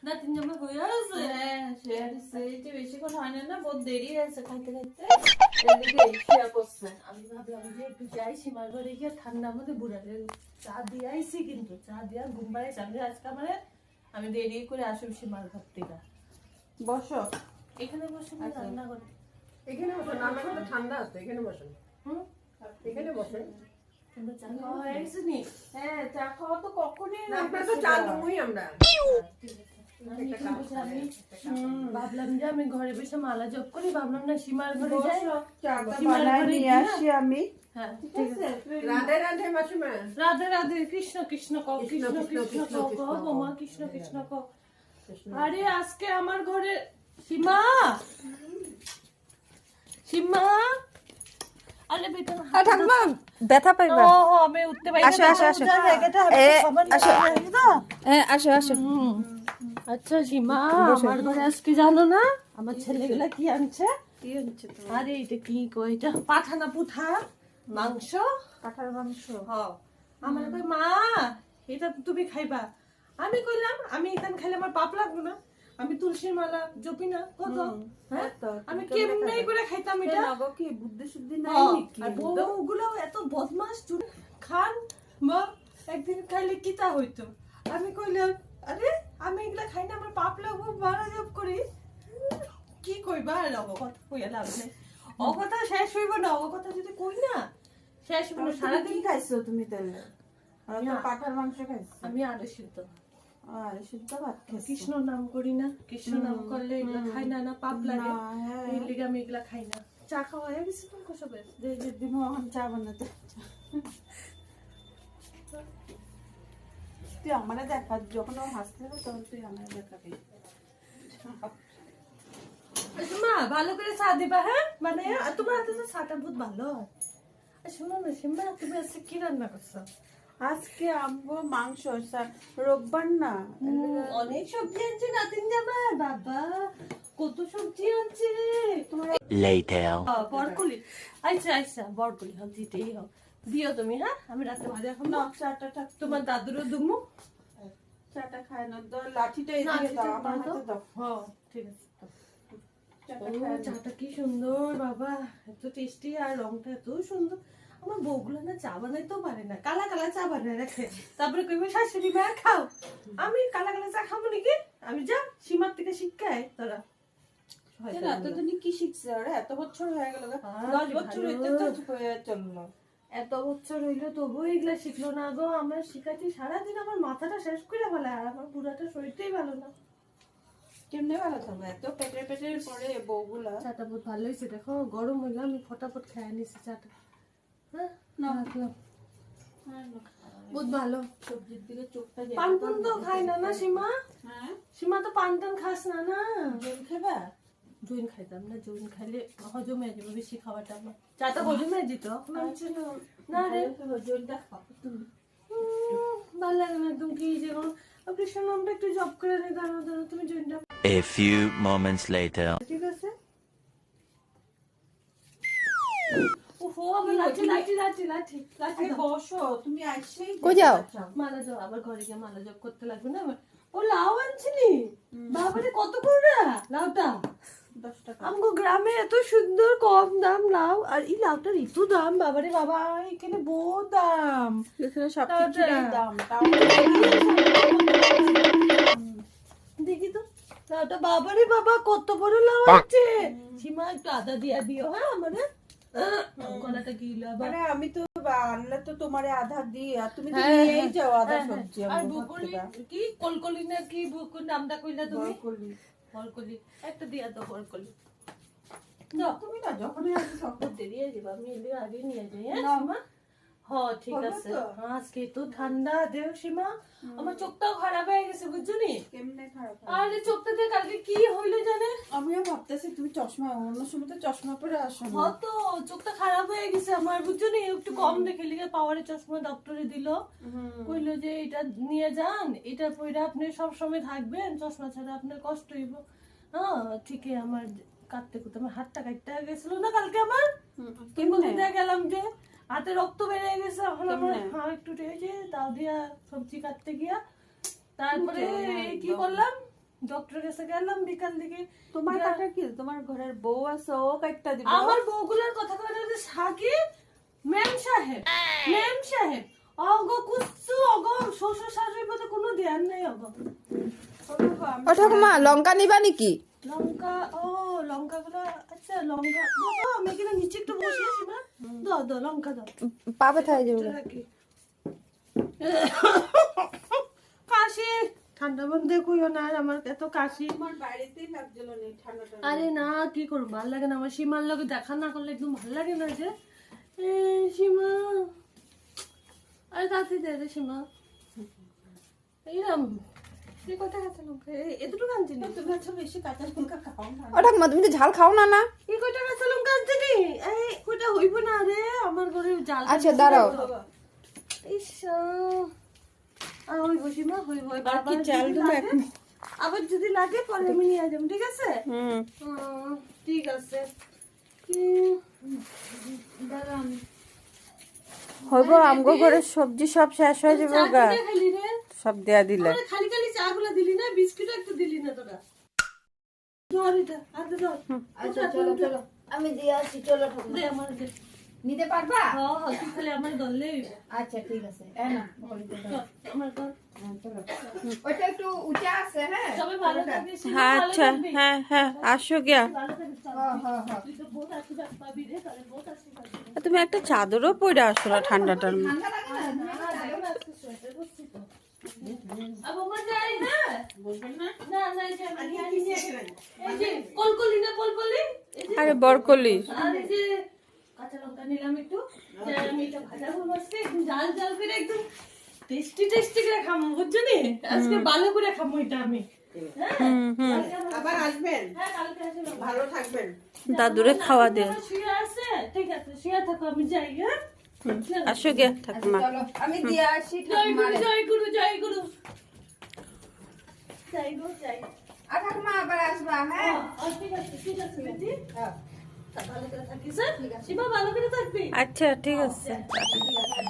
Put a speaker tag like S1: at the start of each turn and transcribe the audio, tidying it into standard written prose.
S1: না তিন জামা হয়ে আছে।
S2: হ্যাঁ শেয়ার দিচ্ছে বেশিক্ষণ হয় না, বহুত দেরি আছে খাইতে খাইতে। এদিকে শেয়ার করছে।
S1: আমি ভাবলাম যে একটু যাই সীমার ঘরে গিয়ে ঠান্ডার মধ্যে বুড়ালে চা দিয়ে আইসি, কিন্তু চা দিয়ে ঘুম পাড়াইছি আমি আজকে আমার। আমি দেরি করে আসব সীমার ঘর থেকে।
S2: বসো
S1: এখানে বসে রান্না করে।
S3: এখানে বসেন, রান্নাঘরটা ঠান্ডা আছে, এখানে বসেন। এখানে বসেন।
S1: তোমরা চা খাওয়া হয়ে গেছে নি?
S2: হ্যাঁ চা খাওয়া তো কখনই
S3: না, আপনারা তো চা দেবই আমরা।
S1: ভাবলাম যে আমি ঘরে বসে মালা জপ করি, ভাবলাম না সীমার ঘরে যাই।
S2: সীমার ঘরে নিয়ে আসি আমি।
S1: হ্যাঁ
S2: ঠিক আছে
S3: রাধে রাধে মাসিমা।
S1: রাধে রাধে, কৃষ্ণ কৃষ্ণ কও, কৃষ্ণ
S3: কৃষ্ণ,
S1: কৃষ্ণ
S3: কৃষ্ণ,
S1: কও,
S3: কৃষ্ণ,
S1: কও
S3: কৃষ্ণ।
S1: বোমা, কৃষ্ণ কৃষ্ণ কও। আরে আজকে আমার ঘরে সীমা, সীমা, আরে বেতন
S4: ঠাকুমা ব্যথা পাইবা।
S1: ও আমি উঠতে পারি না।
S4: আসো, আসো, আসো।
S1: জায়গাটা
S4: আসো।
S1: আসো।
S4: হ্যাঁ আসো আসো।
S1: আচ্ছা সীমা, আমার ঘরে আজকে জানো না আমার ছেলেগুলা কি আনছে?
S2: কি হচ্ছে তো?
S1: আরে এটা কি কই, এটা পাঠানা পুঠা মাংস।
S2: কাঁঠাল মাংস।
S1: হ্যাঁ, আমার কই মা এটা তুমি খাইবা। আমি কইলাম আমি এখান খাইলে আমার পাপ লাগবে না, আমি তুলসীর মালা জপি না কত। হ্যাঁ আমি কেমনে করে খাইতাম এটা?
S2: নগো কি বুদ্ধি শুদ্ধি নাই
S1: হ্যাঁ,
S2: নাকি?
S1: আর বউগুলো এত বদমাশ খান মা, একদিন খাইলে কি তা হইতো। আমি কইলাম আরে আমি এগুলা খাই না, আমার পাপ লাগবো, মারা জপ করি। কি কইবা আর কথা কইয়া লাভ নেই। অকথা শেষ হইব না, অকথা যদি কই না শেষ হইব না।
S2: সারাদিন
S1: সারাদিন
S2: খাইছো তুমি তাহলে? আর তো কাঁঠাল মাংস খাইছো।
S1: আমি আরো সিদ্ধ
S2: আর শুদ্ধ ভাত খাইছো।
S1: কৃষ্ণ নাম করি না, কৃষ্ণ নাম করলে এগুলা খাই না, না পাপ লাগে।
S2: না, হ্যাঁ।
S1: এই লিগে আমি এগুলা খাই না। চা খাওয়া হয়ে গেছে তোমার সবের?
S2: যে যে দিমু এখন চা বানাতে। তুই আমারে দেখা, যখন ও হাসতে হবে তখন তুই আমারে দেখাবি।
S1: মা ভালো করে চা দিবা, হ্যাঁ মানে তোমার হাতে তো চাটা বহুত ভালো হয়। আর শোনো না সিম্বা, তুমি আজকে কি রান্না করছো?
S2: আজকে আনবো মাংস, রোববার না।
S1: অনেক সবজি আনছে নাতিন জামাই, বাবা কত সবজি আনছে রে। তোমার
S5: Later.
S1: বরকলি, আচ্ছা আচ্ছা বরকলি হোক, দিতেই হোক, দিও তুমি। হ্যাঁ আমি রাতে ভাজা খাবো
S2: না চাটা টা
S1: তোমার দাদুরও দুমু।
S2: চাটা খায় না, লাঠিটা এদিকে দাও, আমার হাতে দাও।
S1: হ্যাঁ ঠিক আছে।
S2: চাটা
S1: ও,
S2: খায় না।
S1: চাটা কি সুন্দর বাবা, এত টেস্টি, আর রংটা এত সুন্দর। আমার বউগুলো না চা বানাইতেও পারে না, কালা কালা চা বানায় রাখে, তারপরে কইবে শাশুড়ি মা খাও। আমি কালা কালা চা খাবো নাকি? আমি যা সীমার থেকে শিক্ষায় তোরা।
S2: এতদিনই কি শিখছে? আরে এত বছর হয়ে গেল, 10 বছর হইতে তো হয়ে চললো।
S1: এত বছর হইলো তবু এগুলা শিখলো না গো। আমার শিখাচ্ছি সারাদিন, আমার মাথাটা শেষ করে ফেলে, আর আমার পুরাটা শরীরটাই ভালো না।
S2: কেমনে ভালো থাকবে এত পেটের পেটের পরে বউগুলা?
S1: চাটা বহুত ভালো হয়েছে, দেখো গরম হইলো, আমি ফটাফট খেয়ে নিছি চাটা। হ্যাঁ
S2: না।
S1: রাখলাম। বহুত ভালো।
S2: সবজির দিকে চোখটা
S1: পান টান তো খাই না না সীমা?
S2: হ্যাঁ
S1: সীমা তো পান টান খাস না না?
S2: জল খাবা?
S1: জৈন খাইতাম না, জৈন খাইলে হজম হয়ে যাবে বেশি খাওয়াটা আমার। চাটা হজম হয়ে যেত না রে।
S2: জলটা খাও তুমি।
S1: ভালো লাগে না একদম, কি যে কৃষ্ণ নামটা একটু জপ করে নে, দাঁড়াও দাঁড়াও, তুমি জৈনটা।
S5: A few moments later.
S2: ঠিক আছে।
S1: ওহো আমার লাঠি লাঠি লাঠি লাঠি লাঠি
S2: আরে
S1: দাও।
S2: বসো, তুমি আইসেই
S4: কই যাও?
S1: মালা যাও, আবার ঘরে গিয়ে মালা জপ করতে লাগবে না আমার। ও লাউ আনছিলি বাবারে, কত করে লাউটা?
S2: 10 টাকা।
S1: আমগো গ্রামে এত সুন্দর কম দাম লাউ, আর এই লাউটার এত দাম বাবারে বাবা, এখানে বহুত দাম।
S2: এখানে সব কিছুরই দাম। তাও
S1: দেখি তো লাউটা, বাবারে বাবা কত বড় লাউ আছে। সীমা একটু আদা দিয়া দিও, হ্যাঁ আমারে গলাটা গিলো আবার।
S2: আরে আমি তো আনলে তো তোমারে আধা দিই, আর তুমি তো
S1: হ্যাঁ,
S2: নিয়েই যাও আধা
S1: হ্যাঁ,
S2: সবজি।
S1: আর
S2: আমার
S1: বকুলি কি কলকলি না কি বকুল নামটা কইলা তুমি? বরকলি একটা দিয়া দাও, বরকলি দাও।
S2: তুমি না যখনই আসো সব
S1: দেরি হয়ে যাবে, আমি এলে আগে নিয়ে যাই। হ্যাঁ
S2: না।
S1: সীমা, হ্যাঁ ঠিক
S2: হলো
S1: আছে।
S2: তো?
S1: আজকে তো ঠান্ডা দেও সীমা, আমার চোখটাও খারাপ হয়ে গেছে বুঝছো নি?
S2: কেমনে খারাপ হয়?
S1: আর এই চোখটা দিয়ে কালকে কি হইলো জানে?
S2: আমিও ভাবতেছি তুমি চশমা, অন্য সময় তো চশমা পরে আসো না।
S1: হ্যাঁ তো চোখটা খারাপ হয়ে গেছে আমার বুঝছো নি, একটু কম দেখে লিগে পাওয়ারের চশমা ডক্টরে দিল, কইলো যে এটা নিয়ে যান, এটা পরে আপনি সব সময় থাকবেন, চশমা ছাড়া আপনার কষ্ট হইব। হ্যাঁ ঠিকই, আমার কাটতে কুটতে আমার হাতটা কাটতে গেছিল না কালকে আমার।
S2: কেমনে?
S1: দিয়ে গেলাম যে হাতে রক্ত বেরিয়ে গেছে, এখন আমার
S2: কেমনে?
S1: একটু টেয়েছে, তাও দিয়া সবজি কাটতে গিয়া তারপরে কি করলাম, ডক্টরের কাছে গেলাম বিকাল দিকে।
S2: তোমার কাটার কি, তোমার ঘরের বউ আছে, ও কাটটা দিবে।
S1: আমার বউগুলোর কথা কয় যে সাকিব ম্যাম সাহেব, ম্যাম সাহেব অগো কুচ্ছু অগো শ্বশুর শাশুড়ির প্রতি কোনো ধ্যান নাই অগো।
S4: ও ঠাকুমা লঙ্কা নিবা নাকি?
S1: লঙ্কা, ও লঙ্কা গুলো, আচ্ছা লঙ্কা দাও, আমি এখানে নিচে একটু বসে আছি না, দাও দাও লঙ্কা দাও।
S4: পা ব্যথা হয়ে যাবে।
S1: রাখি। কাশি, ঠান্ডা বন্ধে কইও না, আমার এত কাশি।
S2: আমার বাড়িতেই লাগছিল নেই ঠান্ডাটা।
S1: আরে না, কি করবো, ভালো লাগে না আমার সীমার লোকে দেখা না করলে একদম ভালো লাগে না যে। সীমা, আরে তাড়াতাড়ি দে রে সীমা। এইরকম এই কটা কাঁচা লঙ্কা, এতটুকু আনছি না।
S2: তুমি আচ্ছা বেশি কাঁচা লঙ্কা খাও না।
S4: ও ঠাকুমা তুমি তো ঝাল খাও না না?
S1: এই কটা কাঁচা লঙ্কা আনছি নি, এই কটা হইব না রে, আমার ঘরে জাল।
S4: আচ্ছা দাঁড়াও।
S1: ইস, হইব সীমা, হইব।
S2: আর কি চাল দেবো এখন?
S1: আবার যদি লাগে পরে আমি নিয়ে যাবো, ঠিক আছে? ঠিক আছে।
S4: হইব আমগো ঘরে সবজি সব শেষ হয়ে যাবে গা,
S1: খালি রে,
S4: সব দেয়া দিলে।
S1: খালি খালি চা গুলা দিলি না, বিস্কুট একটু দিলি না তোরা। ধর এটা, হাতে ধর।
S2: আচ্ছা চলো চলো, আমি দিয়ে আসি, চলো ঠাকুমা।
S1: দে আমার দে।
S2: নিতে পারবা?
S1: হ্যাঁ হ্যাঁ, তুই খালি আমার ধরলেই হইবে।
S2: আচ্ছা ঠিক আছে, এই না বলিতে দাও।
S1: আমার ধর।
S2: হ্যাঁ, চলো। ওইটা একটু উঁচা আছে, হ্যাঁ?
S1: সবাই ভালো থাকবি, সীমা
S4: হ্যাঁ
S1: ভালো
S4: আচ্ছা,
S1: থাকবি।
S4: হ্যাঁ হ্যাঁ আসো গিয়া।
S1: ভালো থাকিস, চল।
S2: হ্যাঁ হ্যাঁ।
S1: তুই তো বহুত আশীর্বাদ পাবি রে, তাহলে বহুত আশীর্বাদ পাবি।
S4: তুমি একটা চাদরও পরে আসো না ঠান্ডাটার মধ্যে।
S2: ঠান্ডা লাগে না?
S1: আবু মা যাই না?
S2: বলবেন না?
S1: না না, এই যে আমি নিয়ে আসি। এই যে কলকলি না কলকলি? এই যে,
S4: আরে বরকলি।
S1: আর এই যে কাঁচা লঙ্কা নিলাম একটু, যে আমি এটা ভাজা করবো আজকে, একদম জাল জাল করে একদম টেস্টি টেস্টি করে খাবো, বুঝছো নি? আজকে ভালো করে খাবো এটা আমি। হ্যাঁ, কালকে আমার-
S3: আবার আসবেন,
S1: হ্যাঁ, কালকে আসবো।
S3: ভালো থাকবেন।
S4: দাদুরে খাওয়া দে।
S1: আমার শুয়ে আছে, ঠিক আছে, শুয়ে থাকো, আমি যাই। হ্যাঁ,
S4: আসো গিয়া ঠাকুমা।
S2: চলো, আমি দিয়ে আসি
S1: জয় গুরু
S2: ঠাকুমারে।
S1: জয় গুরু জয় গুরু, যাই গো যাই।
S2: আর ঠাকুমা আবার আসবা, হ্যাঁ?
S1: ঠিক আছে ঠিক আছে বেটি,
S2: হ্যাঁ,
S1: ভালো করে থাকিস। হ্যাঁ, সীমা ভালো করে থাকবি।
S4: আচ্ছা ঠিক আছে।
S2: ঠিক আছে।